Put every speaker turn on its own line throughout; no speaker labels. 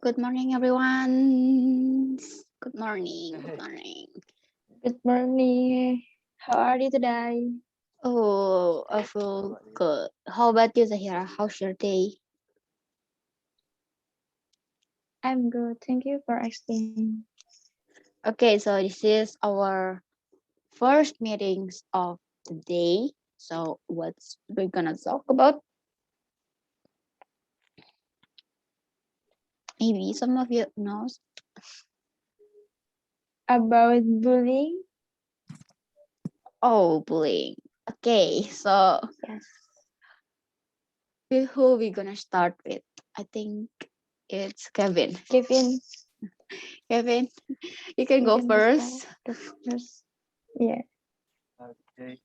Good morning, everyone. Good morning. Good morning.
Good morning. How are you today?
Oh, I feel good. How about you, Zahira? How's your day?
I'm good. Thank you for asking.
Okay, so this is our first meetings of the day. So what's we're gonna talk about? Maybe some of you knows.
About bullying?
Oh, bullying. Okay, so
Yes.
who we gonna start with? I think it's Kevin.
Kevin,
Kevin, you can
you
go
can
first.
start the first. Yeah.
Okay.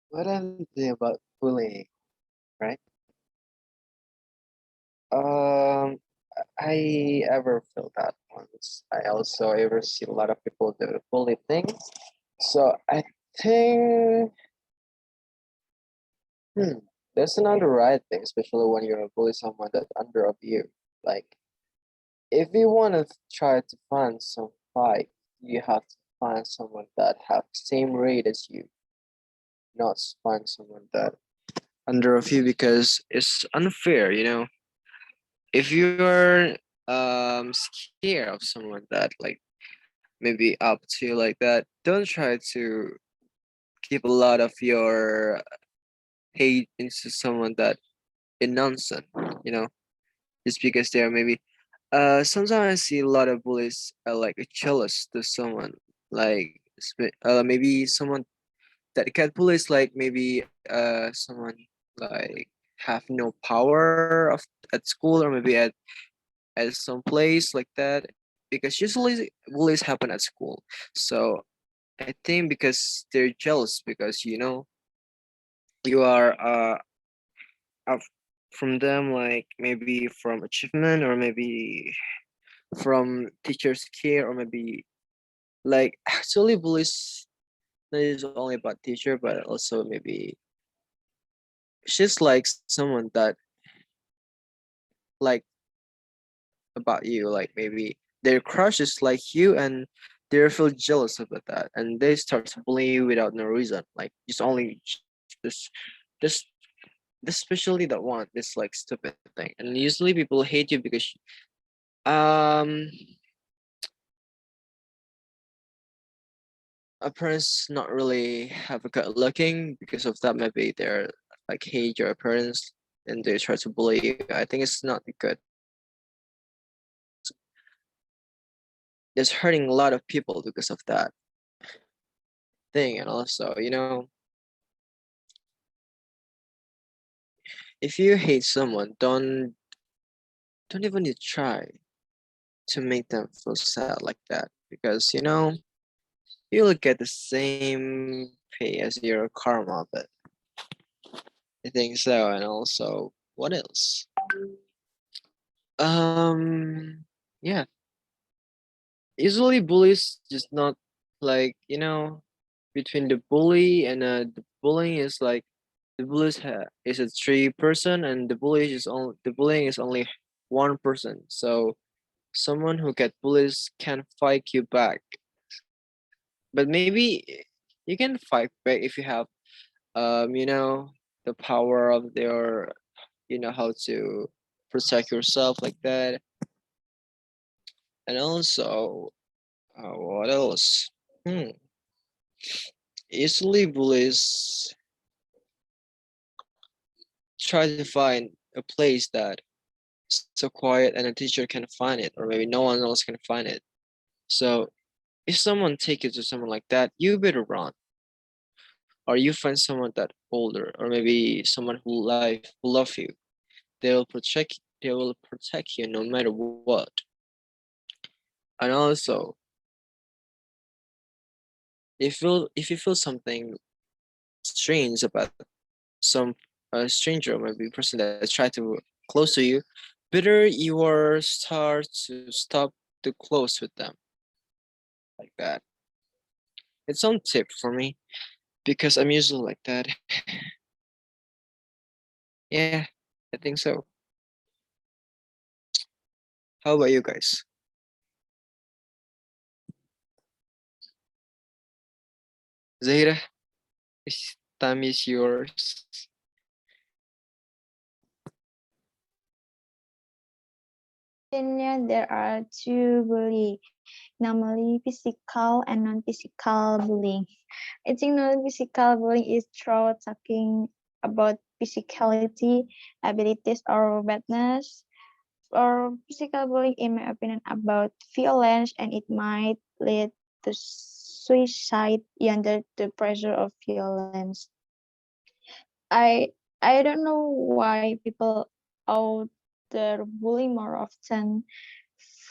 What I'm thinking about bullying, right? Um, I ever felt that once. I also ever see a lot of people do the bully thing. So I think, hmm, that's not the right thing, especially when you're bully someone that's under of you. Like, if you want to try to find some fight, you have to find someone that have same rate as you, not find someone that under of you because it's unfair, if you're scared of someone that like maybe up to you like that, don't try to keep a lot of your hate into someone that is nonsense, you know, just because they're maybe sometimes I see a lot of bullies like jealous to someone like maybe someone that cat bullies like maybe someone like have no power at school or maybe at some place like that because usually bullies happen at school. So I think because they're jealous because you are up from them, like maybe from achievement or maybe from teacher's care or maybe like actually bullies not is only about teacher but also maybe she's like someone that like about you, like maybe their crush is like you and they feel jealous about that and they start to bully you without no reason, like just only this especially that one, this like stupid thing. And usually people hate you because um appearance not really have a good looking, because of that maybe they're like hate your appearance and they try to bully you. I think it's not good because it's hurting a lot of people because of that thing. And also, if you hate someone, don't even need to try to make them feel sad like that, because you'll get the same pay as your karma. But I think so. And also, what else? Yeah, usually bullies just not like, between the bully and the bullying is like the is a three person and the bullying is only one person. So someone who get bullies can fight you back, but maybe you can fight back if you have the power of their, how to protect yourself like that. And also, what else? Easily bullies try to find a place that so quiet and a teacher can find it, or maybe no one else can find it. So if someone take you to someone like that, you better run, or you find someone that older, or maybe someone who love you. They will protect you no matter what. And also, if you feel something strange about some stranger or maybe person that try to close to you, better you are start to stop too close with them like that. It's some tip for me because I'm usually like that. Yeah, I think so. How about you guys? Zahira, this time is yours.
Opinion, there are two bullying, normally physical and non-physical bullying. I think non-physical bullying is through talking about physicality, abilities, or badness. Or physical bullying, in my opinion, about violence, and it might lead to suicide under the pressure of violence. I I don't know why people out there bully more often.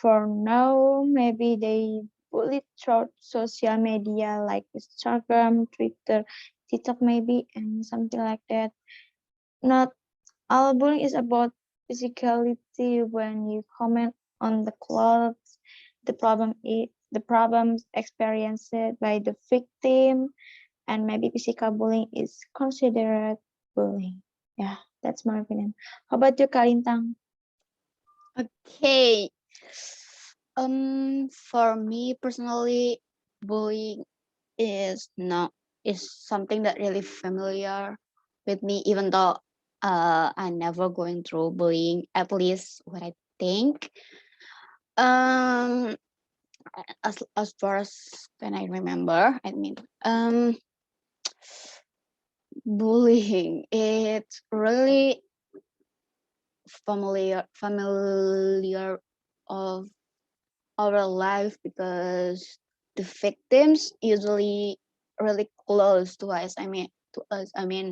For now, maybe they bully through social media like Instagram, Twitter, TikTok maybe, and something like that. Not all bullying is about physicality. When you comment on the clothes, the problems experienced by the victim, and maybe physical bullying is considered bullying. Yeah, that's my opinion. How about you, Kalintang?
Okay. For me personally, bullying is something that really familiar with me, even though I never going through bullying, at least what I think. Um, as far as can I remember, I mean, bullying, it's really familiar of our life because the victims usually really close to us. I mean,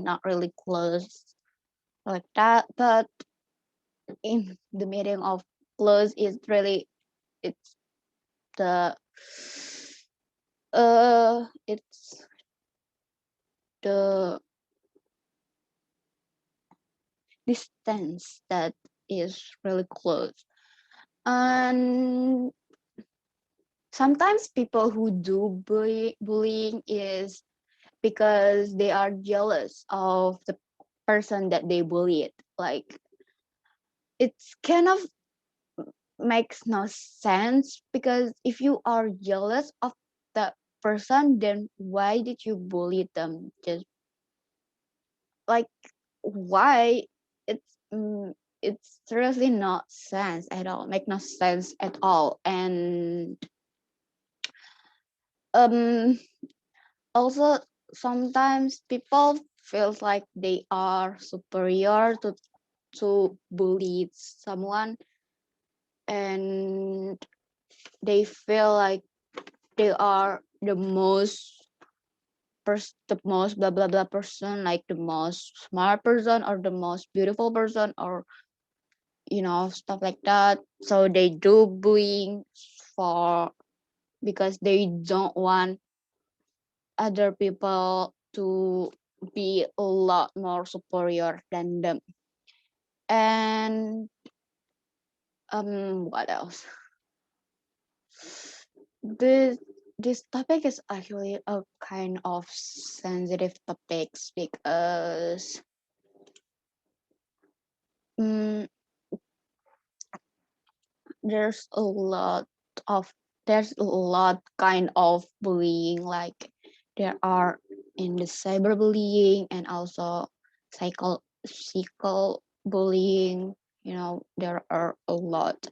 not really close like that, but in the meaning of close is really it's the it's the distance that is really close. And sometimes people who do bullying is because they are jealous of the person that they bullied. Like, it's kind of makes no sense because if you are jealous of that person, then why did you bully them? Just like, why? It's really not sense at all, make no sense at all. And um also sometimes people feels like they are superior to bully someone, and they feel like they are the most blah blah blah person, like the most smart person or the most beautiful person, or stuff like that. So they do bullying for because they don't want other people to be a lot more superior than them. And what else? This topic is actually a kind of sensitive topics because um, there's a lot of there's a lot kind of bullying, like there are in the cyberbullying and also psycho bullying. There are a lot.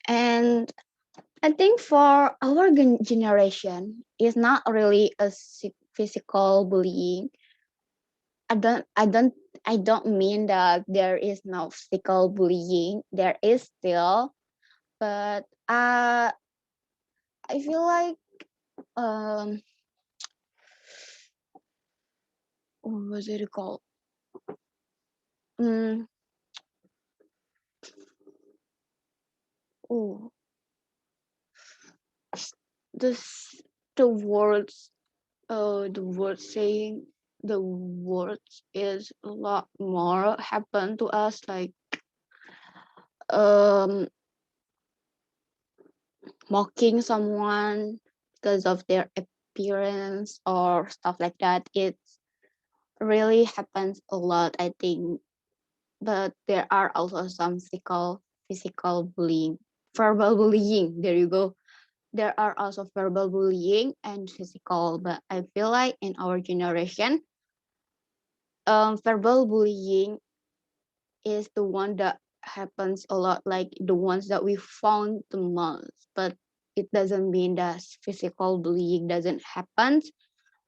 And I think for our generation, it's not really a physical bullying. I don't mean that there is no physical bullying. There is still, but I feel like um what was it called? Mm, oh, this the words saying the words is a lot more happen to us, like um mocking someone because of their appearance or stuff like that. It really happens a lot, I think. But there are also some physical bullying. verbal bullying. There you go. There are also verbal bullying and physical, but I feel like in our generation, verbal bullying is the one that happens a lot, like the ones that we found the most. But it doesn't mean that physical bullying doesn't happen.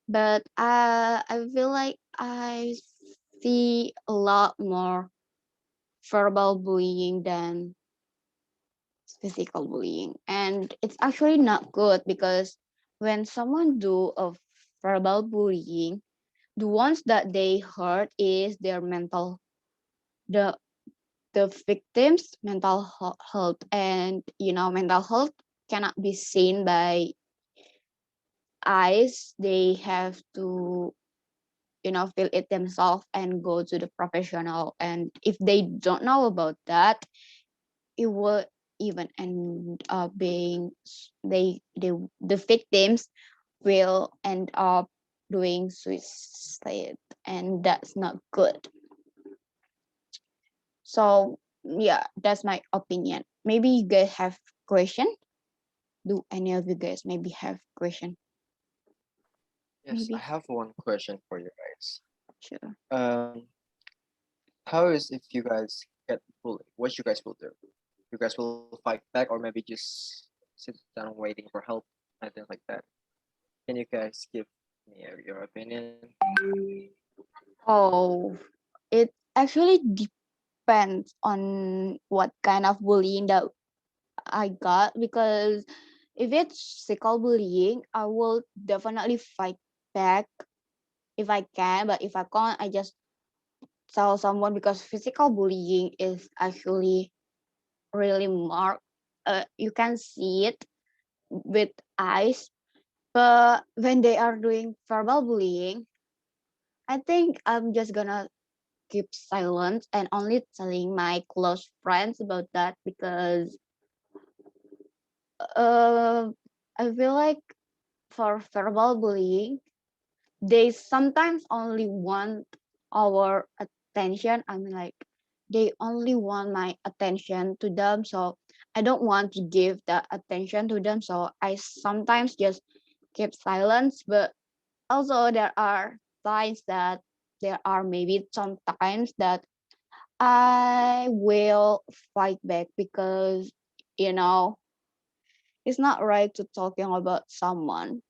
But I feel like I see a lot more verbal bullying than physical bullying, and it's actually not good because when someone do a verbal bullying, the ones that they hurt is their mental, the the victims mental health, and mental health cannot be seen by eyes. They have to feel it themselves and go to the professional, and if they don't know about that, it will even end up being the victims will end up doing suicide, and that's not good. So yeah, that's my opinion. Maybe you guys have question. Do any of you guys maybe have question?
Yes, I
Maybe.
have one question for you guys.
Sure.
How is if you guys get bullied? What you guys will do? You guys will fight back, or maybe just sit down waiting for help, anything like that. Can you guys give me your opinion?
Oh, it actually depends on what kind of bullying that I got, because if it's physical bullying, I will definitely fight back if I can. But if I can't, I just tell someone, because physical bullying is actually really marked. You can see it with eyes. But when they are doing verbal bullying, I think I'm just gonna keep silent and only telling my close friends about that, because uh, I feel like for verbal bullying, they sometimes only want our attention. I mean, like, they only want my attention to them. So I don't want to give that attention to them. So I sometimes just keep silence. But also, there are times that there are maybe sometimes that I will fight back, because, you know, it's not right to talking about someone.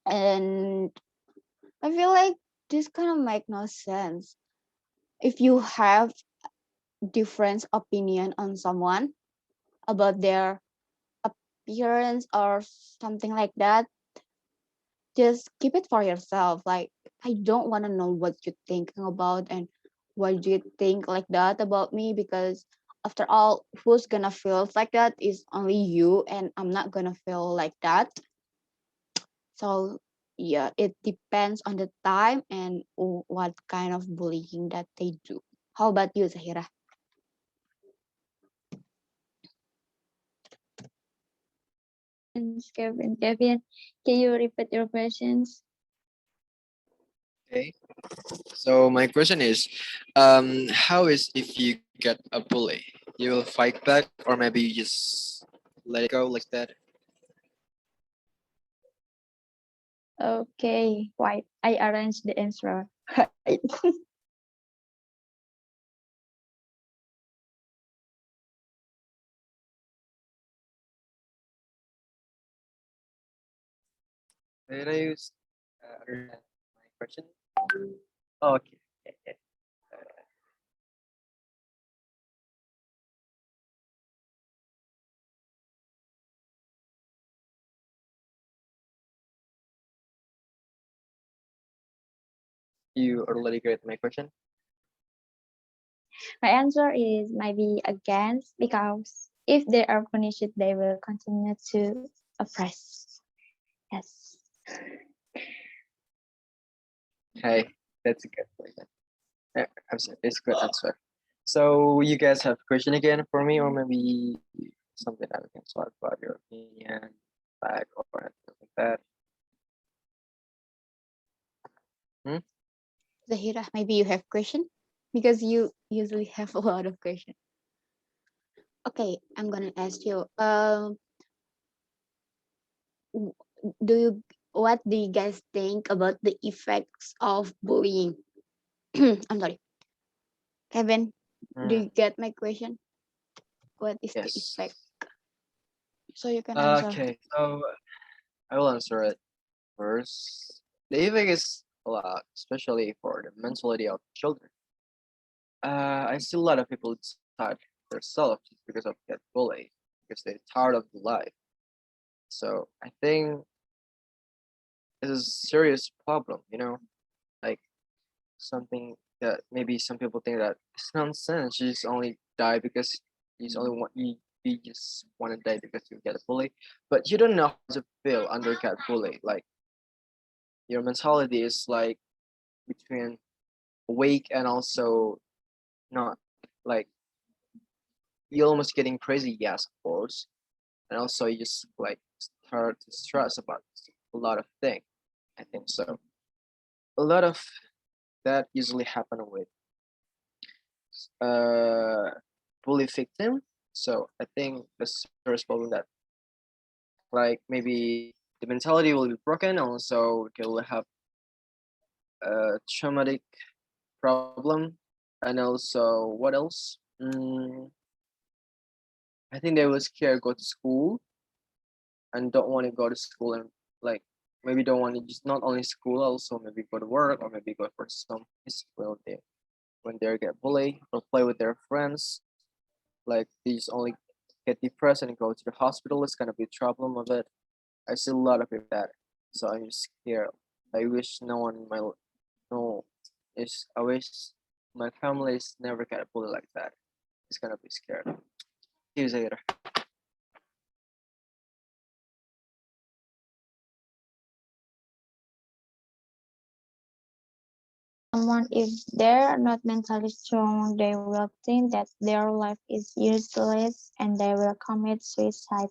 And I feel like this kind of make no sense. If you have different opinion on someone about their appearance or something like that, just keep it for yourself. Like, I don't want to know what you're thinking about and what do you think like that about me, because after all, who's gonna feel like that is only you, and I'm not gonna feel like that. So yeah, it depends on the time and what kind of bullying that they do. How about you, Zahira?
Kevin, can you repeat your questions?
Okay. So my question is, how is if you get a bully? You will fight back, or maybe you just let it go like that?
Okay, wait. I arranged the answer. Right.
Did I understand my question? Okay. Okay, okay. You already get my question?
My answer is maybe against, because if they are punished, they will continue to oppress. Yes.
Hey, that's a good question. I'm sorry, it's a good answer. So you guys have question again for me, or maybe something that we can talk about your opinion, back or anything like that. Hmm?
Zahira, maybe you have question, because you usually have a lot of questions. Okay, I'm gonna ask you. W- do you what do you guys think about the effects of bullying? I'm sorry, Kevin. Do
Mm,
you get my question? What is the
yes.
effect? So you can answer.
Okay, so I will answer it first. The effect is a lot, especially for the mentality of children. I see a lot of people decide themselves just because of get bullied, because they're tired of the life. So I think it's a serious problem, like something that maybe some people think that it's nonsense. You just only die because you just only want you just want to die because you get a bully, but you don't know how to feel under get bullied. Like your mentality is like between awake and also not, like you're almost getting crazy, yes, of course, and also you just like start to stress about a lot of things. I think so. A lot of that usually happen with uh bully victim. So I think the serious problem that like maybe the mentality will be broken. Also, they will have a traumatic problem, and also what else? I think they will scared go to school and don't want to go to school, and like maybe don't want to just not only school, also maybe go to work or maybe go for some place where they when they get bullied or play with their friends. Like they just only get depressed and go to the hospital. It's gonna be a problem of it. I see a lot of people that, so I'm just scared. I wish no one in my no is I wish my family is never get bullied like that. It's gonna be scared. Here's Zahirah.
Someone, if they're not mentally strong, they will think that their life is useless and they will commit suicide.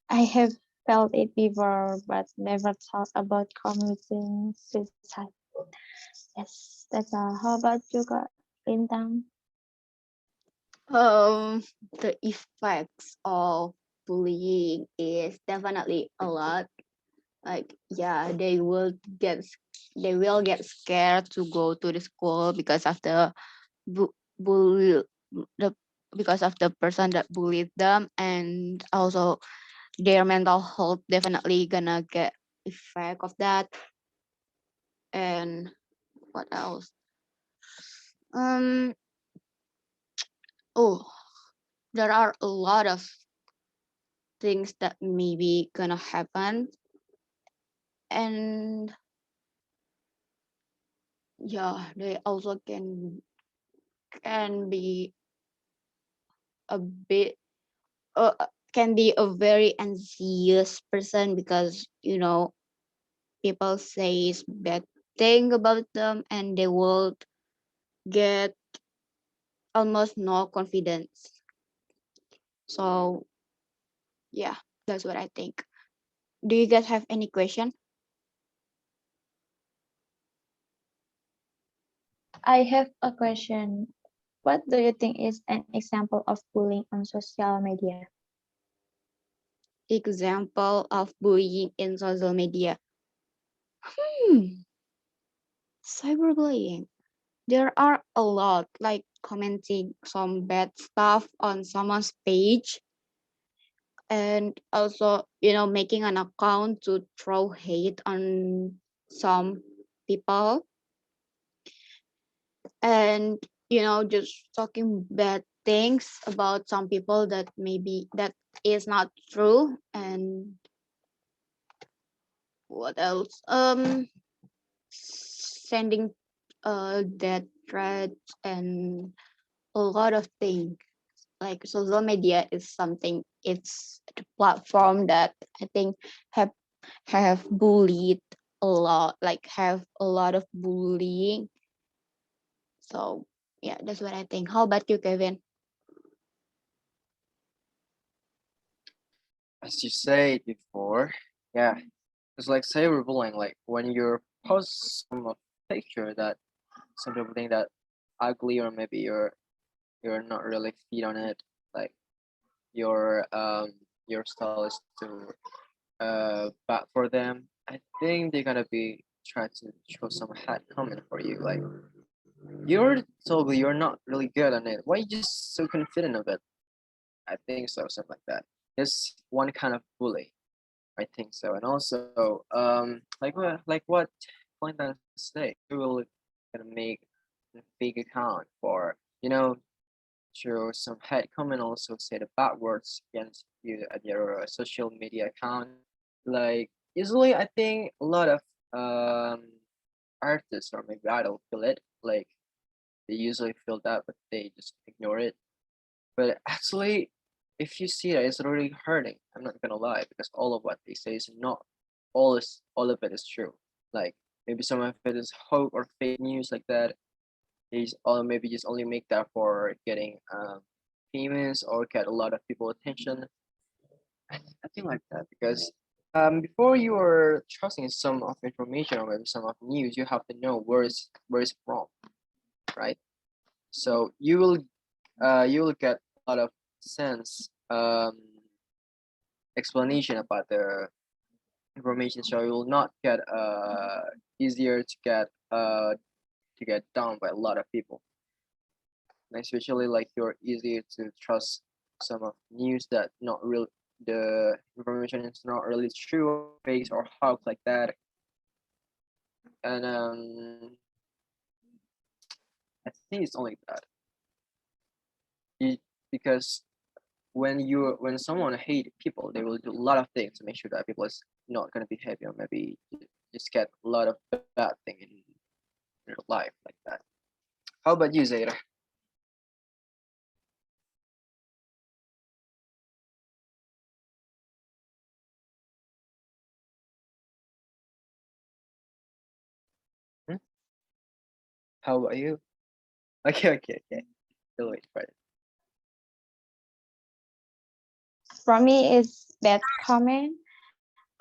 I have felt it before, but never thought about committing suicide. Yes, that's all. How about you, Kak Lintang?
The effects of bullying is definitely a lot. Like, yeah, they will get scared to go to the school because of the bu- bull the because of the person that bullied them, and also their mental health definitely gonna get effect of that. And what else? Um. Oh, there are a lot of things that maybe gonna happen, and yeah, they also can be a bit can be a very anxious person because people say bad thing about them and they will get almost no confidence. So yeah, that's what I think. Do you guys have any question?
I have a question. What do you think is an example of bullying on social media?
Example of bullying in social media. Hmm, cyberbullying. There are a lot, like commenting some bad stuff on someone's page, and also making an account to throw hate on some people, and just talking bad things about some people that maybe that is not true. And what else? Sending death threats and a lot of things. Like social media is something, it's the platform that I think have bullied a lot, like have a lot of bullying. So yeah, that's what I think. How about you, Kevin?
As you said before, yeah, it's like cyberbullying. Like when you post some picture that some people think that ugly, or maybe you're not really fit on it. Like your style is too bad for them, I think they're gonna be trying to show some hard comment for you. Like you're totally you're not really good on it. Why are you just so confident of it? I think so, something like that. It's one kind of bully. I think so. And also, like what Clinton say, you will gonna make a fake account for, show some hate comment, also say the bad words against you at your social media account. Like usually I think a lot of artists or maybe idol feel it. Like they usually feel that but they just ignore it. But actually, if you see that, it's really hurting. I'm not gonna lie, because all of what they say is not all of it is true. Like maybe some of it is hope or fake news like that. He's all maybe just only make that for getting famous or get a lot of people attention. I think like that because before you are trusting some of information or maybe some of news, you have to know where is it from, right? So you will get a lot of sense explanation about the information, so you will not get easier to get down by a lot of people, and especially like you're easier to trust some of news that not real, the information is not really true or fake or hoax like that. And I think it's only that you, because when someone hate people, they will do a lot of things to make sure that people is not gonna be happy or maybe just get a lot of bad thing in your life like that. How about you, Zaira? Hmm? How about you? Okay. We'll wait for it.
For me, it's bad comment.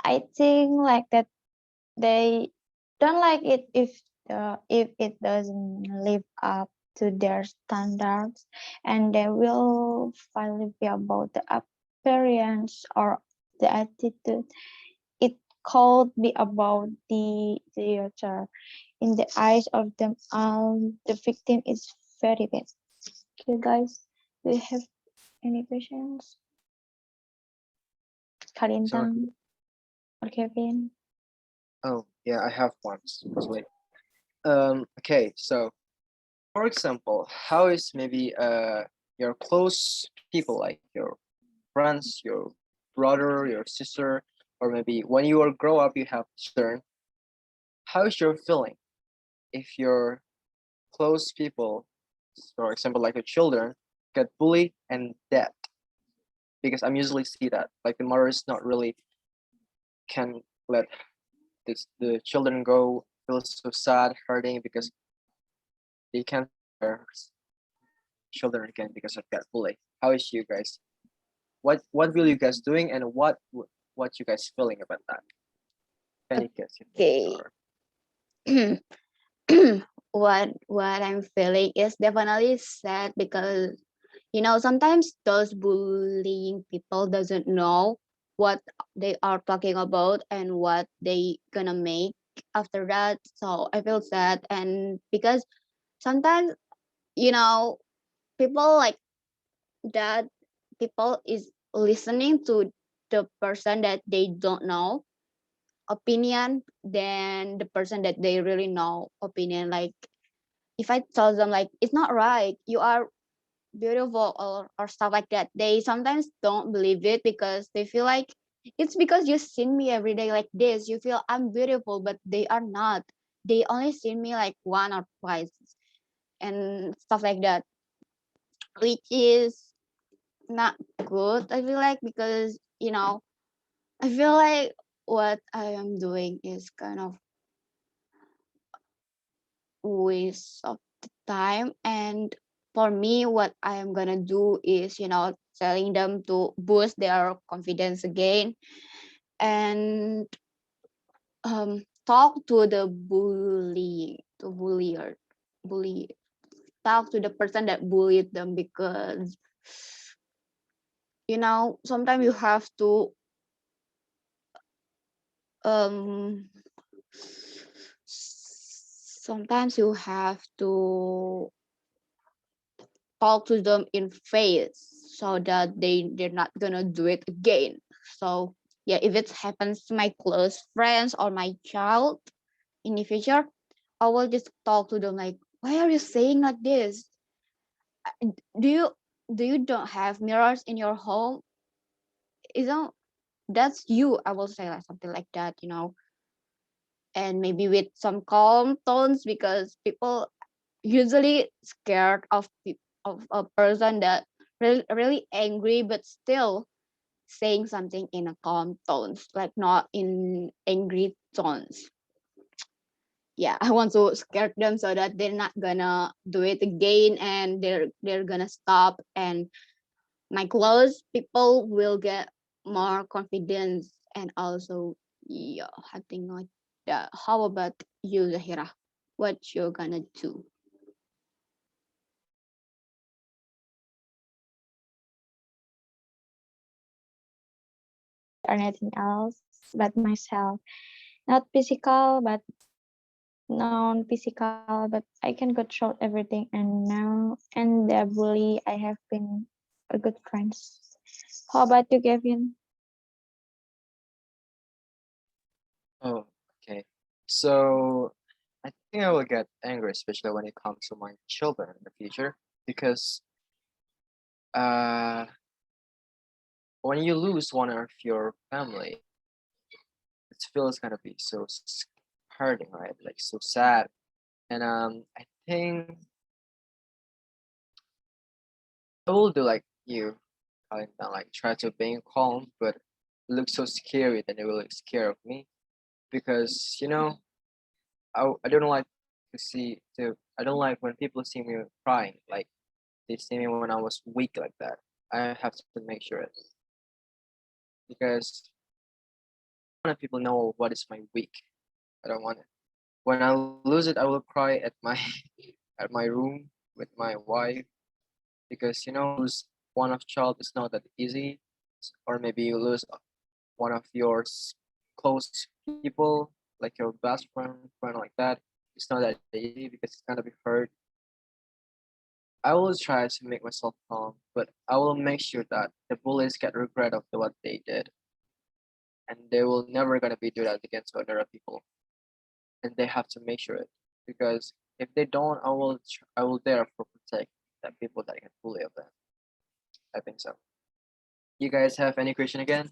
I think like that they don't like it if it doesn't live up to their standards, and they will finally be about the appearance or the attitude. It could be about the theater. In the eyes of them all, the victim is very bad. Okay, guys, do you have any questions?
So,
Kalintang or Kevin?
oh yeah, I have one supposedly. Okay, so for example, how is maybe your close people like your friends, your brother, your sister, or maybe when you are grow up you have children, how is your feeling if your close people, for example like your children, get bullied and dead? Because I'm usually see that like the mother is not really can let the children go, feel so sad, hurting because they can't see their children again because of that bully. How is you guys? What will you guys doing and what you guys feeling about that? Any guess?
Okay.
Or
What I'm feeling is definitely sad because sometimes those bullying people doesn't know what they are talking about and what they gonna make after that. So I feel sad, and because sometimes you know people like that, people is listening to the person that they don't know opinion than the person that they really know opinion. Like if I tell them like it's not right, you are beautiful, or stuff like that, they sometimes don't believe it because they feel like it's because you seen me every day like this, you feel I'm beautiful, but they are not. They only seen me like one or twice and stuff like that, which is not good. I feel like because I feel like what I am doing is kind of waste of the time. And for me, what I am gonna do is, telling them to boost their confidence again and talk to the bully, talk to the person that bullied them because sometimes you have to um sometimes you have to talk to them in face so that they're not gonna do it again. So yeah, if it happens to my close friends or my child in the future, I will just talk to them like, why are you saying like this? Do you don't have mirrors in your home? You know, that's you. I will say like something like that. And maybe with some calm tones because people usually scared of a person that really angry but still saying something in a calm tones, like not in angry tones. Yeah, I want to scare them so that they're not gonna do it again and they're gonna stop, and my close people will get more confidence. And also, yeah, I think like that. How about you, Zahira? What you're gonna do?
Or anything else but myself. Not physical, but non-physical, but I can control everything. And now, and the bully, I have been a good friends. How about you, Gavin?
Oh, okay. So I think I will get angry, especially when it comes to my children in the future, because uh, when you lose one of your family, it feels gonna be so hurting, right? Like so sad. And I think I will do like you, calling down, like try to being calm, but it looks so scary that they will look scared of me because I don't like I don't like when people see me crying, like they see me when I was weak like that. I have to make sure it because I want people know what is my weak. I don't want it. When I lose it, I will cry at my at my room with my wife because lose one of child is not that easy, or maybe you lose one of your close people, like your best friend like that. It's not that easy because it's gonna be hurt. I will try to make myself calm, but I will make sure that the bullies get regret of what they did, and they will never gonna be do that against other people, and they have to make sure it because if they don't, I will therefore protect the people that get bully of them. I think so. You guys have any question again?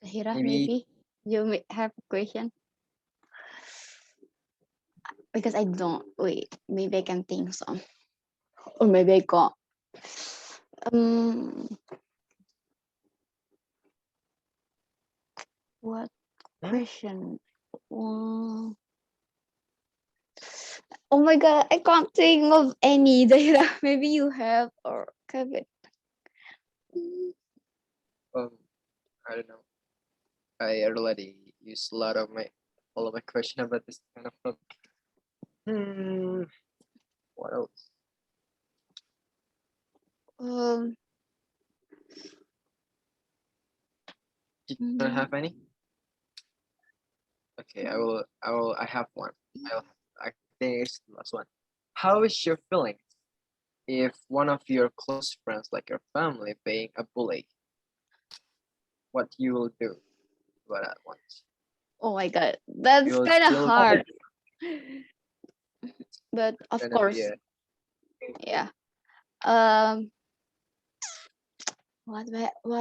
Zahira,
Maybe.
maybe you may have a question because I don't. Wait, maybe I can think some, or maybe I can't. Um, what
Hmm?
question? Um, oh my god, I can't think of any. Zahira, maybe you have or Kevin.
Um, I don't know. I already used a lot of my all of my question about this kind of topic. Hmm. What else?
Um,
Did you
mm,
have any? Okay, I will. I will. I have one. I'll. I think it's the last one. How is your feeling if one of your close friends, like your family, being a bully? What you will do about that one?
oh my god,
You
that's
will
kind of
still
hard. But of
gonna be
course,
a.
yeah. Um, what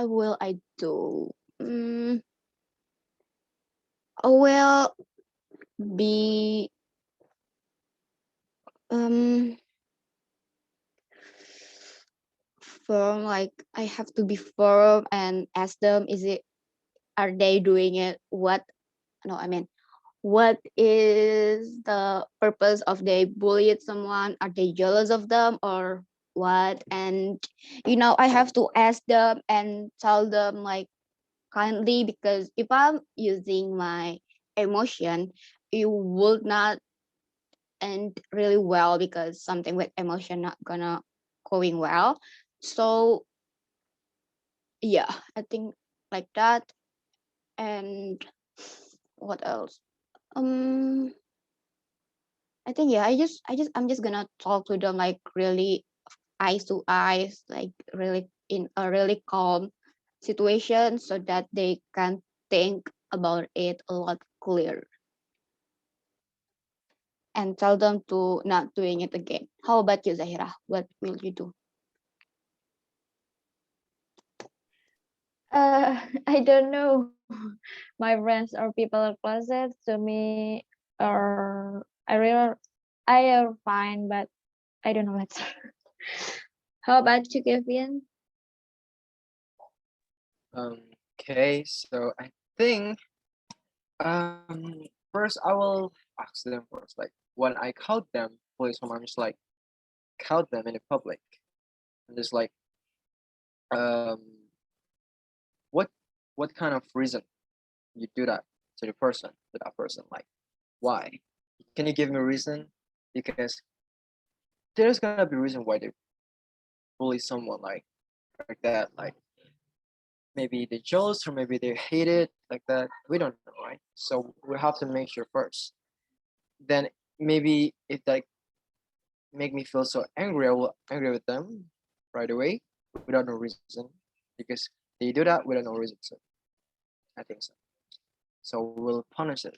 will I do? Mm, I will be um firm. Like I have to be firm and ask them, is it are they doing it? What no, I mean, what is the purpose of they bullied someone? Are they jealous of them or what? And I have to ask them and tell them like kindly, because if I'm using my emotion, it would not end really well, because something with emotion not gonna going well. So yeah, I think like that. And what else? Um, I think yeah, I'm just gonna talk to them like really eyes to eyes, like really in a really calm situation, so that they can think about it a lot clearer, and tell them to not doing it again. How about you, Zahira? What will you do?
I don't know. My friends or people closer to me, or I are fine, but I don't know later. How about you, Kevin?
Okay, so I think first I will ask them first, like when I caught them, police I'm just like caught them in the public. I'm just like um what what kind of reason you do that to that person, like why? Can you give me a reason? Because there's gonna be a reason why they bully someone like that, like maybe they jealous or maybe they hate it like that. We don't know, right? So we have to make sure first. Then maybe if like make me feel so angry, I will angry with them right away without no reason because they do that without no reason. So I think so. So we'll punish it.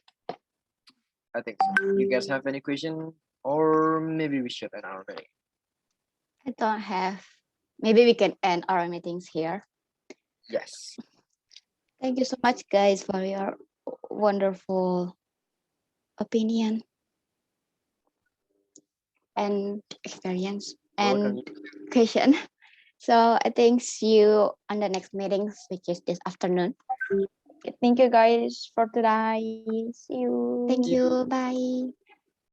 I think so. You guys have any question, or maybe we should end our meeting?
I don't have. Maybe we can end our meetings here.
Yes.
Thank you so much, guys, for your wonderful opinion and experience
Welcome.
and question. So I think see you on the next meetings, which is this afternoon.
Thank you guys for today. See you.
Thank you. Bye.